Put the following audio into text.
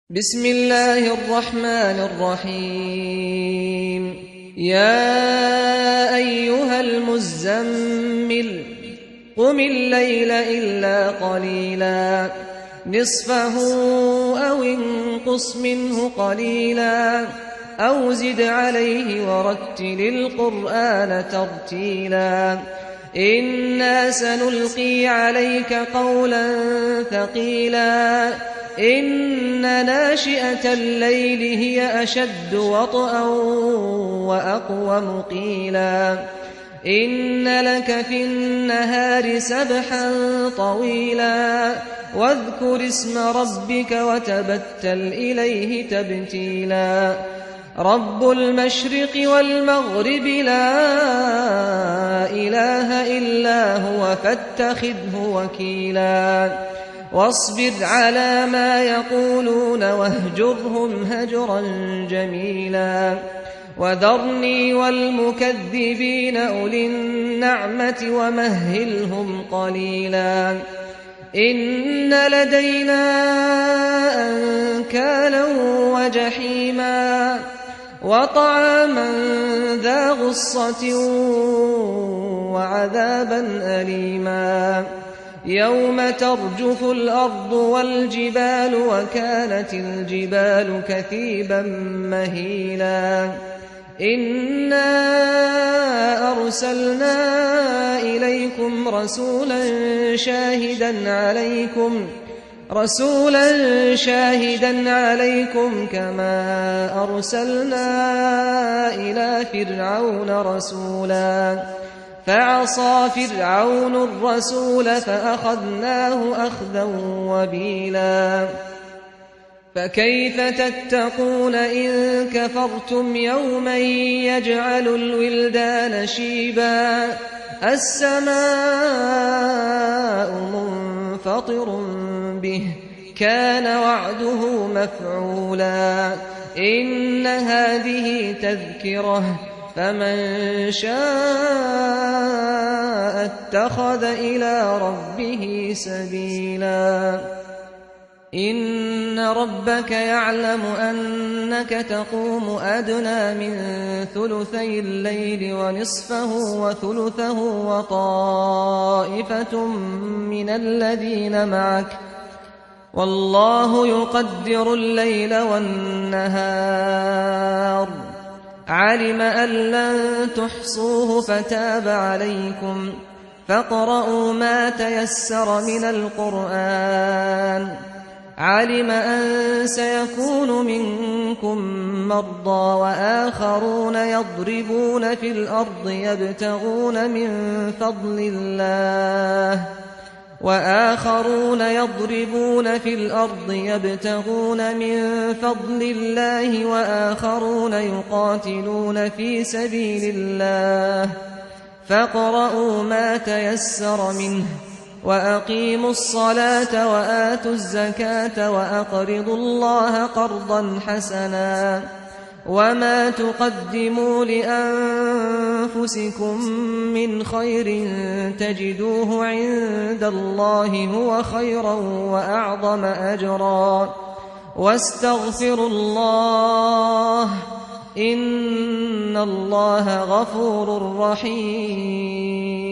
بسم الله الرحمن الرحيم يا أيها المزمل قم الليل إلا قليلا نصفه أو انقص منه قليلا أو زد عليه ورتل القرآن ترتيلا إنا سنلقي عليك قولا ثقيلا إن ناشئة الليل هي أشد وطئا وأقوم قيلا إن لك في النهار سبحا طويلا واذكر اسم ربك وتبتل إليه تبتيلا رب المشرق والمغرب لا إله إلا هو فاتخذه وكيلا واصبر على ما يقولون واهجرهم هجرا جميلا وذرني والمكذبين أولي النعمة ومهلهم قليلا إن لدينا أنكالا وجحيما وطعاما ذا غصة وعذابا أليما يوم ترجف الأرض والجبال وكانت الجبال كثيبا مهيلا إنا أرسلنا إليكم رسولا شاهدا عليكم كما أرسلنا إلى فرعون رسولا فعصى فرعون الرسول فأخذناه أخذا وبيلا فكيف تتقون إن كفرتم يوما يجعل الولدان شيبا السماء منفطر به كان وعده مفعولا إن هذه تذكرة فمن شاء اتخذ إلى ربه سبيلا إن ربك يعلم أنك تقوم أدنى من ثلثي الليل ونصفه وثلثه وطائفة من الذين معك والله يقدر الليل والنهار علم أن لن تحصوه فتاب عليكم فاقرؤوا ما تيسر من القرآن علم أن سيكون منكم مرضى وآخرون يضربون في الأرض يبتغون من فضل الله وآخرون يقاتلون في سبيل الله فاقرؤوا ما تيسر منه وأقيموا الصلاة وآتوا الزكاة وأقرضوا الله قرضا حسنا وما تقدموا لأنفسكم من خير تجدوه عند الله هو خيرا وأعظم أجرا واستغفروا الله إن الله غفور رحيم